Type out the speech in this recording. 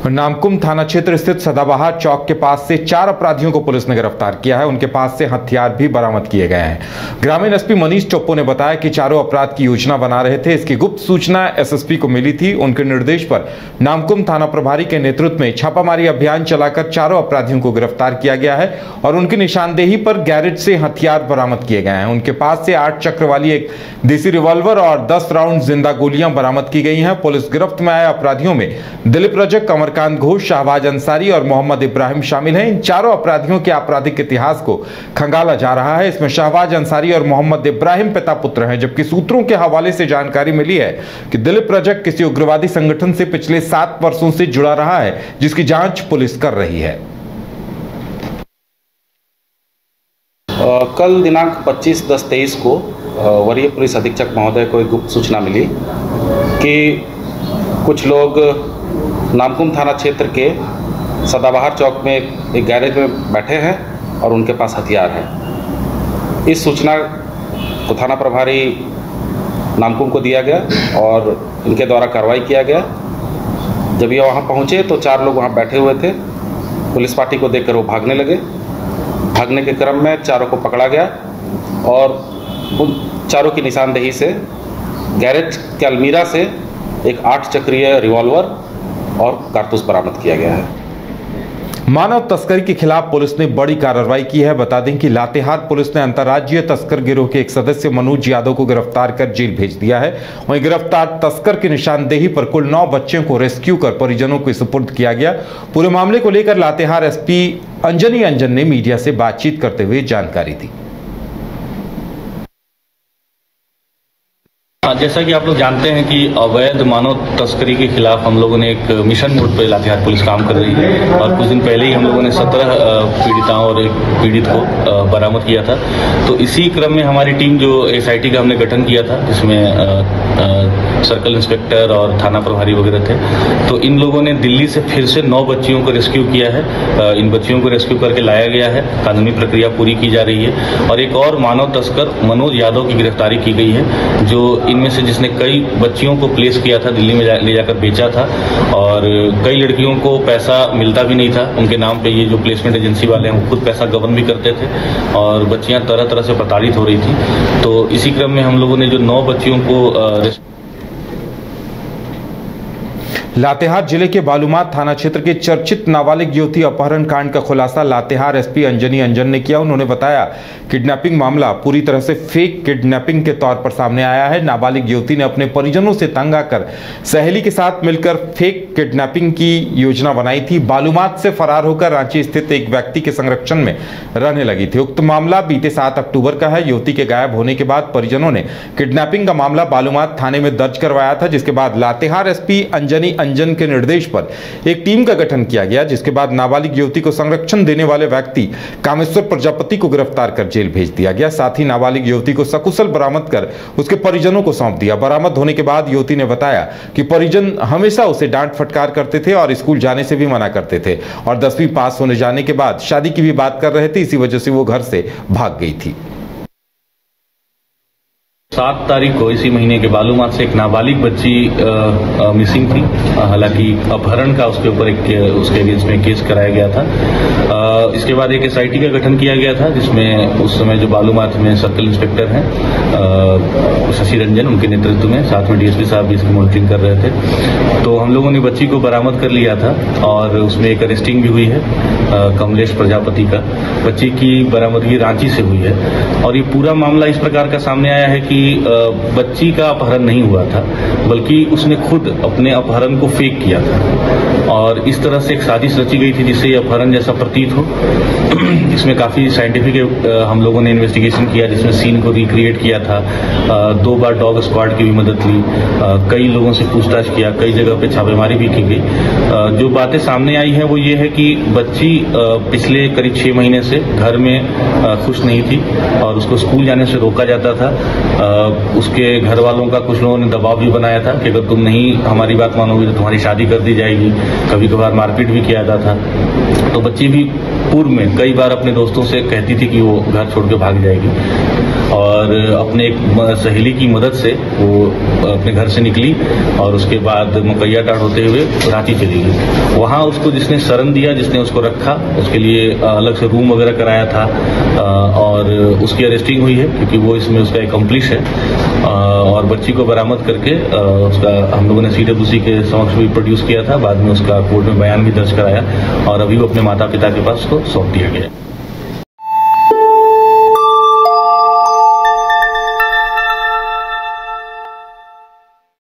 नामकुम थाना क्षेत्र स्थित सदाबहार चौक के पास से 4 अपराधियों को पुलिस ने गिरफ्तार किया है। उनके पास से हथियार भी बरामद किए गए हैं। ग्रामीण एसपी मनीष चोप्पो ने बताया कि चारों अपराध की योजना बना रहे थे। इसकी गुप्त सूचना एसएसपी को मिली थी। उनके निर्देश पर नामकुम थाना प्रभारी के नेतृत्व में छापामारी अभियान चलाकर चारों अपराधियों को गिरफ्तार किया गया है और उनकी निशानदेही पर गैरेज से हथियार बरामद किए गए हैं। उनके पास से 8 चक्र वाली एक देसी रिवॉल्वर और 10 राउंड जिंदा गोलियां बरामद की गई हैं। पुलिस गिरफ्त में आए अपराधियों में दिलीप रजक, कमरकांत घोष, शाहबाज अंसारी और मोहम्मद इब्राहिम शामिल हैं। इन चारों अपराधियों के आपराधिक इतिहास को खंगाला जा रहा है। इसमें शाहबाज अंसारी और मोहम्मद इब्राहिम पिता पुत्र हैं, जबकि सूत्रों के हवाले से जानकारी मिली है कि दिलीप रजक किसी उग्रवादी संगठन से पिछले 7 वर्षों से जुड़ा रहा है, जिसकी जांच पुलिस कर रही है। कल दिनांक 25/10/23 को वरीय पुलिस अधीक्षक महोदय को एक गुप्त सूचना मिली कि कुछ लोग नामकुम थाना क्षेत्र के सदाबहार चौक में एक गैरेज में बैठे हैं और उनके पास हथियार है। इस सूचना को थाना प्रभारी नामकुम को दिया गया और इनके द्वारा कार्रवाई किया गया। जब ये वहाँ पहुँचे तो 4 लोग वहाँ बैठे हुए थे। पुलिस पार्टी को देखकर वो भागने लगे। भागने के क्रम में चारों को पकड़ा गया और उन चारों की निशानदेही से गैरेज के अलमीरा से एक 8 चक्रीय रिवॉल्वर और कारतूस बरामद किया गया है। मानव तस्करी के खिलाफ पुलिस ने बड़ी कार्रवाई की है। बता दें कि लातेहार पुलिस ने अंतर्राज्यीय तस्कर गिरोह के एक सदस्य मनोज यादव को गिरफ्तार कर जेल भेज दिया है। वहीं गिरफ्तार तस्कर की निशानदेही पर कुल 9 बच्चों को रेस्क्यू कर परिजनों को सुपुर्द किया गया। पूरे मामले को लेकर लातेहार एसपी अंजनी अंजन ने मीडिया से बातचीत करते हुए जानकारी दी। जैसा कि आप लोग जानते हैं कि अवैध मानव तस्करी के खिलाफ हम लोगों ने एक मिशन मोड पर लातेहार पुलिस काम कर रही है और कुछ दिन पहले ही हम लोगों ने 17 पीड़िताओं और एक पीड़ित को बरामद किया था। तो इसी क्रम में हमारी टीम जो एसआईटी का हमने गठन किया था, जिसमें सर्कल इंस्पेक्टर और थाना प्रभारी वगैरह थे, तो इन लोगों ने दिल्ली से फिर से 9 बच्चियों को रेस्क्यू किया है। इन बच्चियों को रेस्क्यू करके लाया गया है। कानूनी प्रक्रिया पूरी की जा रही है और एक और मानव तस्कर मनोज यादव की गिरफ्तारी की गई है, जो इनमें से जिसने कई बच्चियों को प्लेस किया था, दिल्ली में ले जाकर बेचा था और कई लड़कियों को पैसा मिलता भी नहीं था उनके नाम पे। ये जो प्लेसमेंट एजेंसी वाले हैं वो खुद पैसा गबन भी करते थे और बच्चियां तरह तरह से प्रताड़ित हो रही थी। तो इसी क्रम में हम लोगों ने जो 9 बच्चियों को लातेहार जिले के बालूमाथ थाना क्षेत्र के चर्चित नाबालिग युवती अपहरण कांड का खुलासा लातेहार एसपी अंजनी अंजन ने किया। उन्होंने बताया किडनैपिंग मामला पूरी तरह से फेक किडनैपिंग के तौर पर सामने आया है। नाबालिग युवती ने अपने परिजनों से तंग आकर सहेली के साथ मिलकर फेक किडनैपिंग की योजना बनाई थी। बालूमाथ से फरार होकर रांची स्थित एक व्यक्ति के संरक्षण में रहने लगी थी। उक्त मामला बीते 7 अक्टूबर का है। युवती के गायब होने के बाद परिजनों ने किडनैपिंग का मामला बालूमाथ थाने में दर्ज करवाया था, जिसके बाद लातेहार एसपी अंजनी अंजन के निर्देश पर एक टीम का गठन किया गया, जिसके बाद नाबालिग युवती को संरक्षण देने वाले व्यक्ति कामेश्वर प्रजापति को गिरफ्तार कर जेल भेज दिया गया। साथ ही नाबालिग युवती को सकुशल बरामद कर उसके परिजनों को सौंप दिया। बरामद होने के बाद युवती ने बताया कि परिजन हमेशा उसे डांट फटकार करते थे और स्कूल जाने से भी मना करते थे और 10वीं पास होने जाने के बाद शादी की भी बात कर रहे थे। इसी वजह से वो घर से भाग गई थी। 7 तारीख को इसी महीने के बालूमाथ से एक नाबालिग बच्ची मिसिंग थी। हालांकि अपहरण का उसके ऊपर उसके अगेंस्ट में केस कराया गया था। इसके बाद एक एसआईटी का गठन किया गया था, जिसमें उस समय जो बालूमाथ में सर्कल इंस्पेक्टर हैं शशि रंजन, उनके नेतृत्व में, साथ में डीएसपी साहब भी इसकी मॉनिटरिंग कर रहे थे। तो हम लोगों ने बच्ची को बरामद कर लिया था और उसमें एक अरेस्टिंग भी हुई है कमलेश प्रजापति का। बच्ची की बरामदगी रांची से हुई है और ये पूरा मामला इस प्रकार का सामने आया है कि बच्ची का अपहरण नहीं हुआ था, बल्कि उसने खुद अपने अपहरण को फेक किया था और इस तरह से एक साजिश रची गई थी जिससे ये अपहरण जैसा प्रतीत हो। इसमें काफी साइंटिफिक हम लोगों ने इन्वेस्टिगेशन किया, जिसमें सीन को रिक्रिएट किया था। 2 बार डॉग स्क्वाड की भी मदद ली, कई लोगों से पूछताछ किया, कई जगह पे छापेमारी भी की गई। जो बातें सामने आई है वो ये है कि बच्ची पिछले करीब 6 महीने से घर में खुश नहीं थी और उसको स्कूल जाने से रोका जाता था। उसके घर वालों का कुछ लोगों ने दबाव भी बनाया था कि अगर तुम नहीं हमारी बात मानोगे तो तुम्हारी शादी कर दी जाएगी। कभी कभार मारपीट भी किया जाता था। तो बच्ची भी पूर्व में कई बार अपने दोस्तों से कहती थी कि वो घर छोड़ के भाग जाएगी। और अपने एक सहेली की मदद से वो अपने घर से निकली और उसके बाद मुकैया टाड़ होते हुए रांची चली गई। वहाँ उसको जिसने शरण दिया, जिसने उसको रखा, उसके लिए अलग से रूम वगैरह कराया था और उसकी अरेस्टिंग हुई है क्योंकि वो इसमें उसका एकम्प्लिश है और बच्ची को बरामद करके उसका हम लोगों ने CWC के समक्ष भी प्रोड्यूस किया था। बाद में उसका कोर्ट में बयान भी दर्ज कराया और अभी वो अपने माता पिता के पास उसको सौंप दिया गया है।